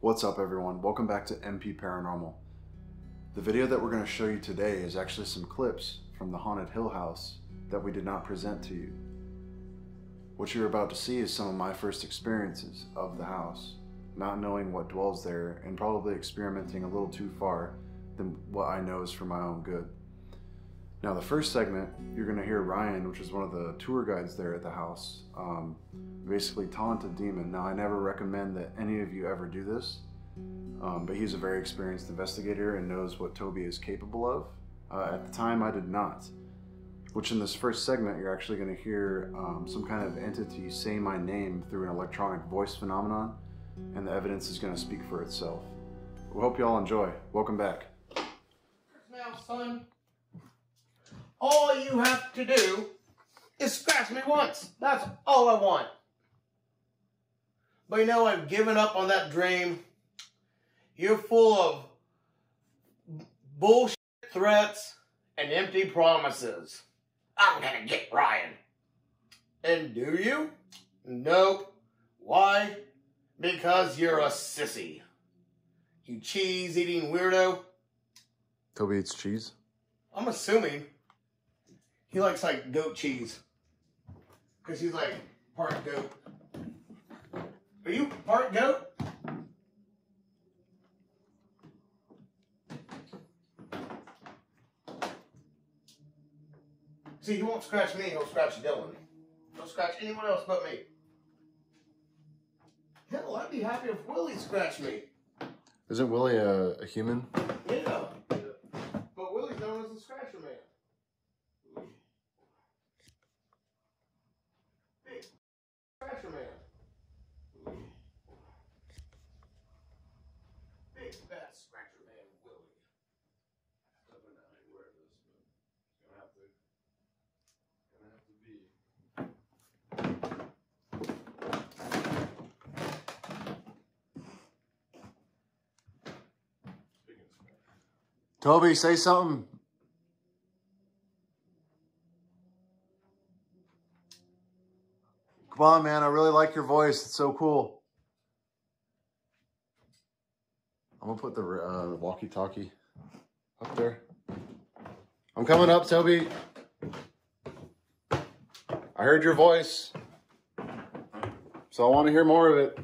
What's up everyone? Welcome back to MP Paranormal. The video that we're going to show you today is actually some clips from the Haunted Hill House that we did not present to you. What you're about to see is some of my first experiences of the house, not knowing what dwells there and probably experimenting a little too far than what I know is for my own good. Now the first segment, you're going to hear Ryan, which is one of the tour guides there at the house, basically taunt a demon. Now I never recommend that any of you ever do this, but he's a very experienced investigator and knows what Toby is capable of. At the time I did not, which in this first segment you're actually going to hear some kind of entity say my name through an electronic voice phenomenon, and the evidence is going to speak for itself. We hope you all enjoy. Welcome back. Now, son, all you have to do is scratch me once. That's all I want. But you know, I've given up on that dream. You're full of bullshit threats and empty promises. I'm gonna get Ryan. And do you? Nope. Why? Because you're a sissy. You cheese-eating weirdo. Toby eats cheese? I'm assuming he likes like goat cheese. Because he's like part goat. Are you part goat? See, he won't scratch me, he'll scratch Dylan. He'll scratch anyone else but me. Hell, I'd be happy if Willie scratched me. Isn't Willie a human? Yeah. But Willie's known as the Scratcher Man. Big Scratcher Man. Big fat Scratcher Man, Willie. I don't know how you wear this, but it's gonna have to be. Toby, say something. Come on, man. I really like your voice. It's so cool. I'm going to put the walkie-talkie up there. I'm coming up, Toby. I heard your voice, so I want to hear more of it.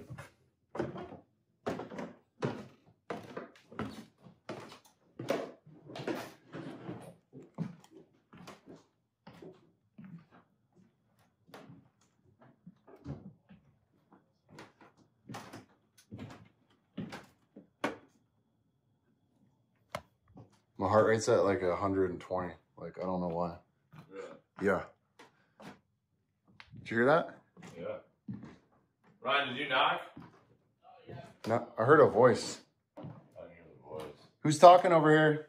My heart rate's at like 120. Like, I don't know why. Yeah. Did you hear that? Yeah. Ryan, did you knock? Yeah. No, I heard a voice. I didn't hear the voice. Who's talking over here?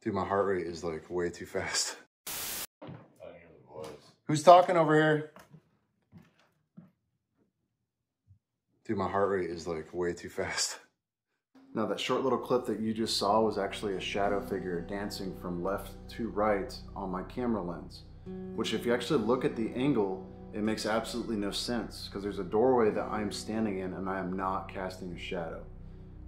Dude, my heart rate is like way too fast. I didn't hear the voice. Who's talking over here? Dude, my heart rate is like way too fast. Now that short little clip that you just saw was actually a shadow figure dancing from left to right on my camera lens, which if you actually look at the angle, it makes absolutely no sense because there's a doorway that I'm standing in and I am not casting a shadow,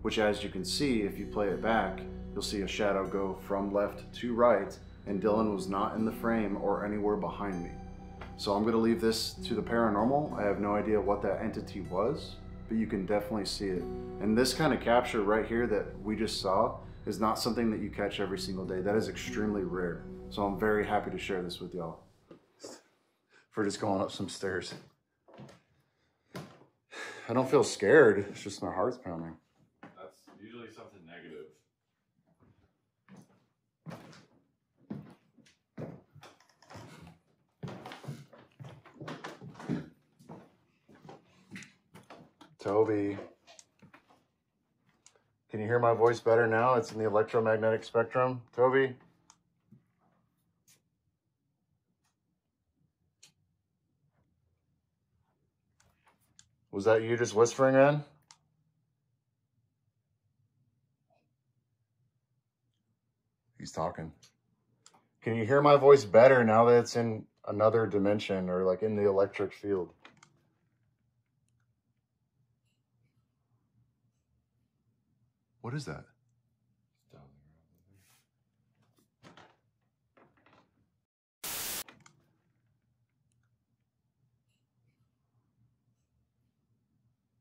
which as you can see, if you play it back, you'll see a shadow go from left to right and Dylan was not in the frame or anywhere behind me. So I'm going to leave this to the paranormal. I have no idea what that entity was, but you can definitely see it. And this kind of capture right here that we just saw is not something that you catch every single day. That is extremely rare. So I'm very happy to share this with y'all. For just going up some stairs. I don't feel scared, it's just my heart's pounding. That's usually something negative. Toby. Can you hear my voice better now? It's in the electromagnetic spectrum. Toby? Was that you just whispering in? He's talking. Can you hear my voice better now that it's in another dimension or like in the electric field? What is that?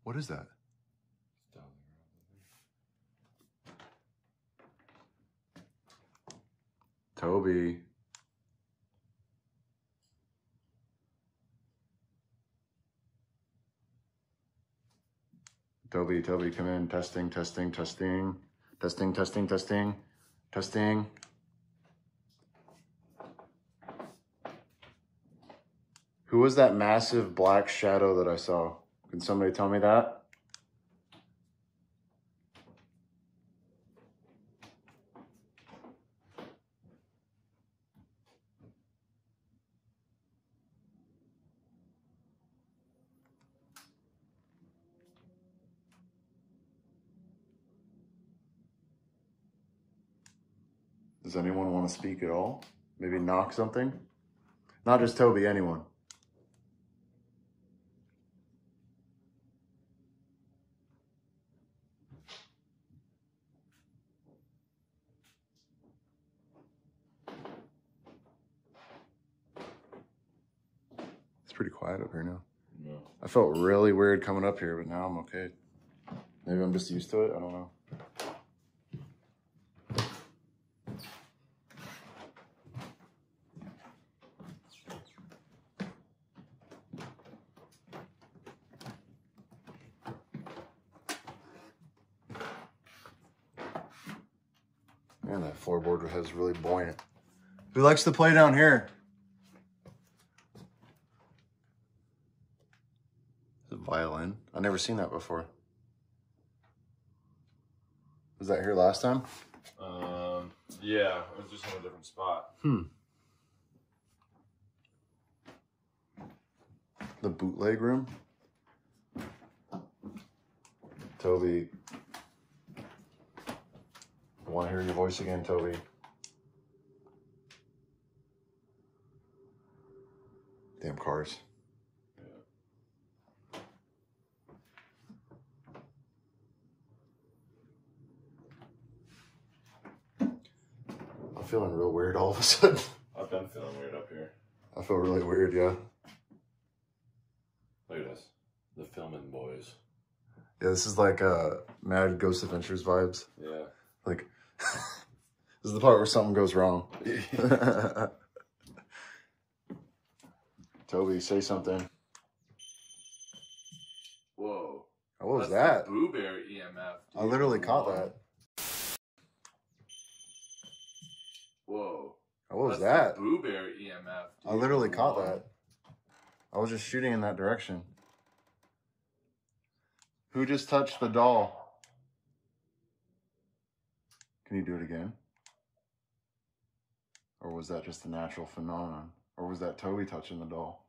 What is that? Toby. Toby, come in. Testing. Who was that massive black shadow that I saw? Can somebody tell me that? Does anyone want to speak at all? Maybe knock something? Not just Toby, anyone. It's pretty quiet up here now. No. I felt really weird coming up here, but now I'm okay. Maybe I'm just used to it. I don't know. Man, that floorboard has really buoyant. Who likes to play down here? It's a violin. I've never seen that before. Was that here last time? Yeah, it was just in a different spot. The bootleg room? Toby. I want to hear your voice again, Toby. Damn cars. I'm feeling real weird all of a sudden. I've been feeling weird up here. I feel really weird, yeah. Look at this. The filming boys. Yeah, this is like Mad Ghost Adventures vibes. Yeah. Like, this is the part where something goes wrong. Toby, say something. Whoa. What was That's that? the Boo Bear EMF. I literally caught that. Whoa. What was That's that? the Boo Bear EMF. I literally caught that. I was just shooting in that direction. Who just touched the doll? Can you do it again? Or was that just a natural phenomenon? Or was that Toby touching the doll?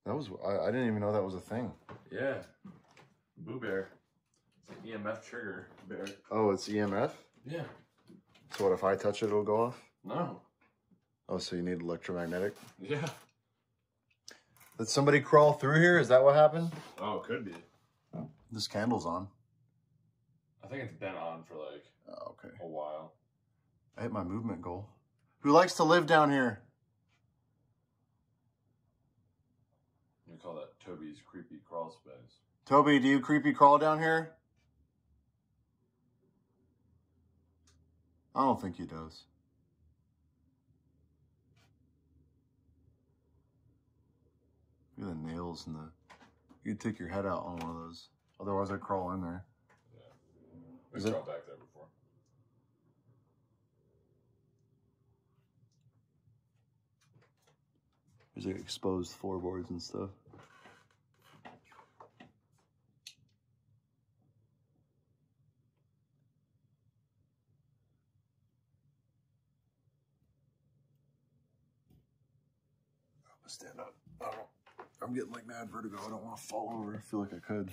That was, I didn't even know that was a thing. Yeah. Boo Bear. It's an EMF trigger bear. Oh, it's EMF? Yeah. So what, if I touch it, it'll go off? No. Oh, so you need electromagnetic? Yeah. Did somebody crawl through here? Is that what happened? Oh, it could be. This candle's on. I think it's been on for like Okay. a while. I hit my movement goal. Who likes to live down here? We call that Toby's creepy crawl space. Toby, do you creepy crawl down here? I don't think he does. Look at the nails and the... You'd take your head out on one of those. Otherwise, I'd crawl in there. Yeah. Is We it- crawled back there before. There's like exposed floorboards and stuff. Stand up. I'm getting like mad vertigo. I don't want to fall over. I feel like I could.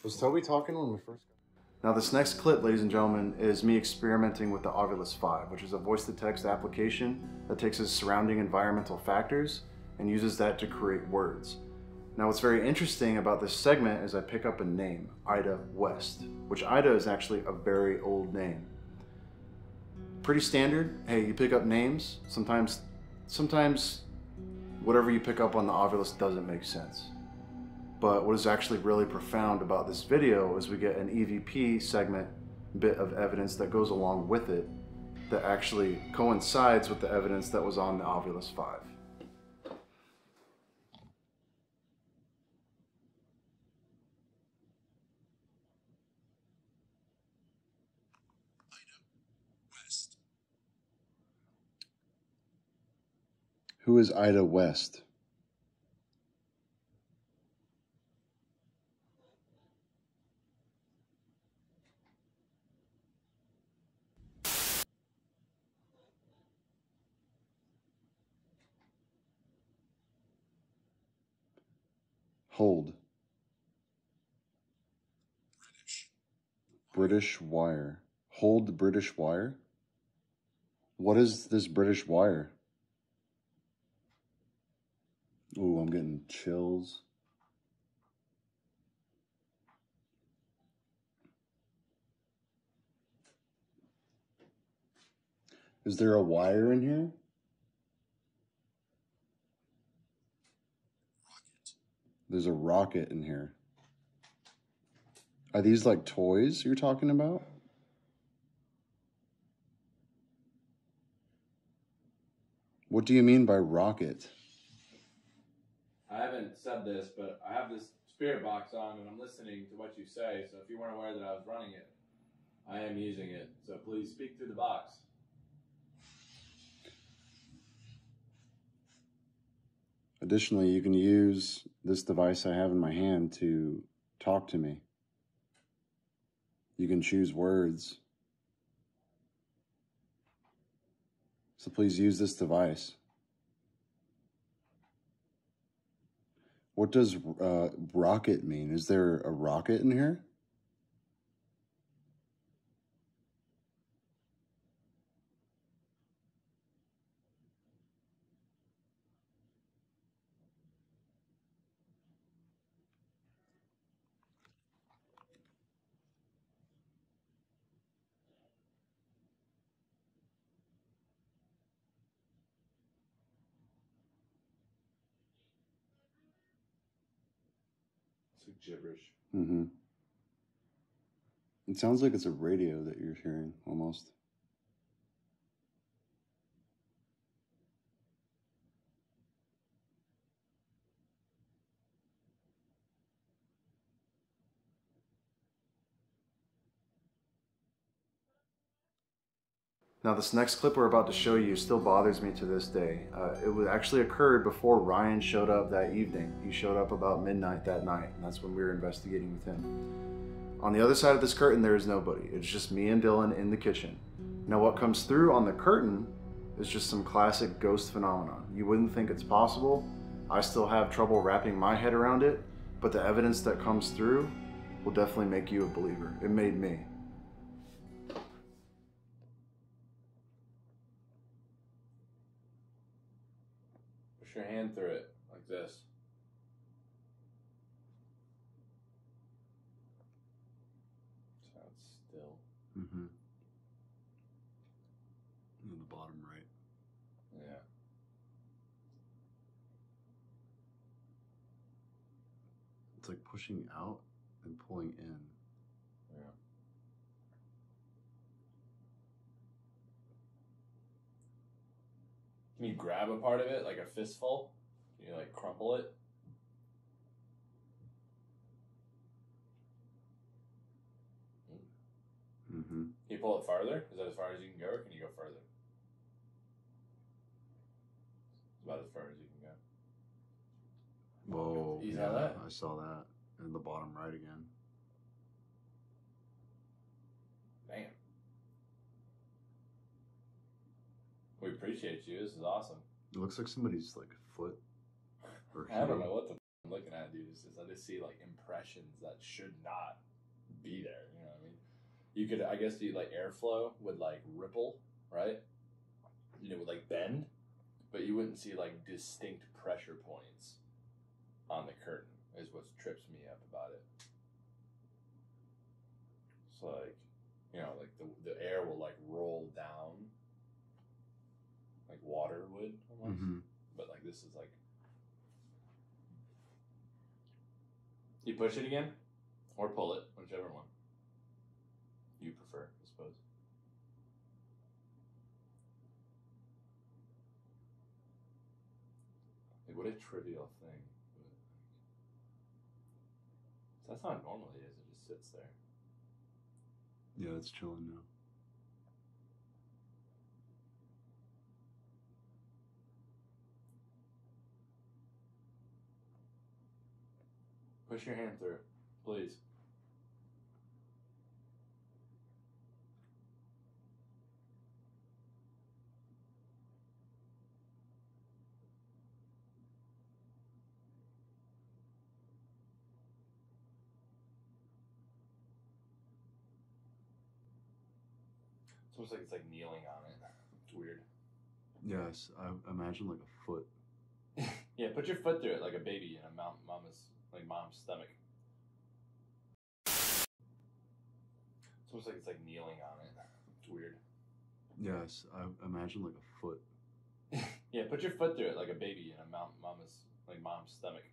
Was Toby talking when we first got? Now this next clip, ladies and gentlemen, is me experimenting with the Ovilus 5, which is a voice-to-text application that takes its surrounding environmental factors and uses that to create words. Now what's very interesting about this segment is I pick up a name, Ida West, which Ida is actually a very old name. Pretty standard. Hey, you pick up names. Sometimes whatever you pick up on the Ovilus doesn't make sense. But what is actually really profound about this video is we get an EVP segment bit of evidence that goes along with it that actually coincides with the evidence that was on the Ovilus 5. Who is Ida West? Hold. British wire. Hold British wire? What is this British wire? Ooh, I'm getting chills. Is there a wire in here? There's a rocket in here. Are these like toys you're talking about? What do you mean by rocket? I haven't said this, but I have this spirit box on and I'm listening to what you say. So if you weren't aware that I was running it, I am using it. So please speak through the box. Additionally, you can use this device I have in my hand to talk to me. You can choose words. So please use this device. What does rocket mean? Is there a rocket in here? It's like gibberish. Mm-hmm. It sounds like it's a radio that you're hearing, almost. Now this next clip we're about to show you still bothers me to this day. It actually occurred before Ryan showed up that evening. He showed up about midnight that night, and that's when we were investigating with him. On the other side of this curtain there is nobody. It's just me and Dylan in the kitchen. Now what comes through on the curtain is just some classic ghost phenomenon. You wouldn't think it's possible. I still have trouble wrapping my head around it, but the evidence that comes through will definitely make you a believer. It made me. Push your hand through it like this. So it's still. Mm-hmm. On the bottom right. Yeah. It's like pushing out and pulling in. Yeah. Can you grab a part of it like a fistful? Can you like crumple it? Mm-hmm. Can you pull it farther? Is that as far as you can go, or can you go further? It's about as far as you can go. Whoa. You saw that? I saw that. In the bottom right again. Damn. We appreciate you. This is awesome. It looks like somebody's like foot or I don't heel. know what the I'm looking at, dude. It's just, I see like impressions that should not be there. You know what I mean? You could, I guess, the like airflow would like ripple, right? You know, would like bend, but you wouldn't see like distinct pressure points on the curtain. Is what trips me up about it. It's like, you know, like the air will like roll down, like water would almost. Mm-hmm. But like this is like, you push it again, or pull it, whichever one you prefer, I suppose. Like, what a trivial thing. But that's how it normally is. It just sits there. Yeah, it's chilling now. Push your hand through, please. It's almost like it's like kneeling on it. It's weird. Yes, I imagine like a foot. Yeah, put your foot through it like a baby in a mom's stomach. It's almost like it's like kneeling on it. It's weird. Yes, I imagine like a foot. Yeah, put your foot through it like a baby in a mom's stomach.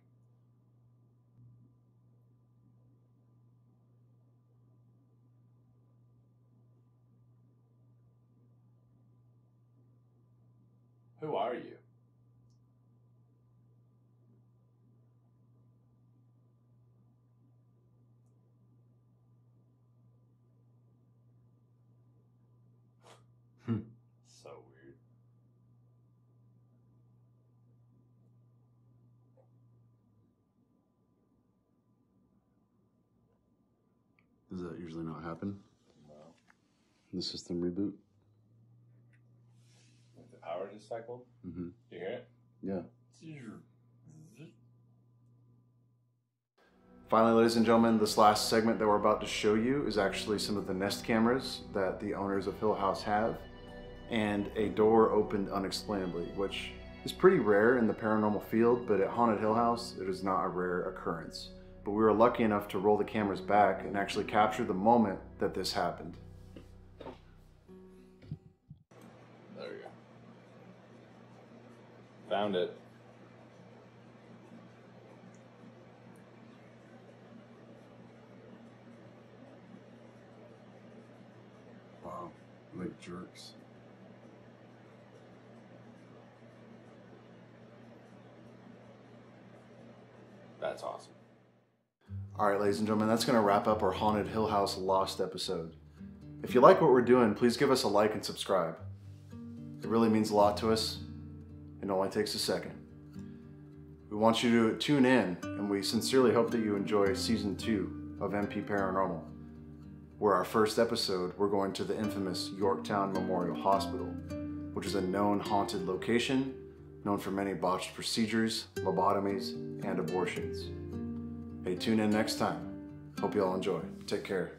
Who are you? So weird. Does that usually not happen? No. The system reboot? Like the power just cycled? Mm-hmm. You hear it? Yeah. Zzz. Finally, ladies and gentlemen, this last segment that we're about to show you is actually some of the Nest cameras that the owners of Hill House have, and a door opened unexplainably, which is pretty rare in the paranormal field, but at Haunted Hill House, it is not a rare occurrence. But we were lucky enough to roll the cameras back and actually capture the moment that this happened. There we go. Found it. Wow, like jerks. That's awesome. All right, ladies and gentlemen, that's going to wrap up our Haunted Hill House Lost episode. If you like what we're doing, please give us a like and subscribe. It really means a lot to us. It only takes a second. We want you to tune in, and we sincerely hope that you enjoy Season 2 of MP Paranormal, where our first episode, we're going to the infamous Yorktown Memorial Hospital, which is a known haunted location, known for many botched procedures, lobotomies, and abortions. Hey, tune in next time. Hope you all enjoy. Take care.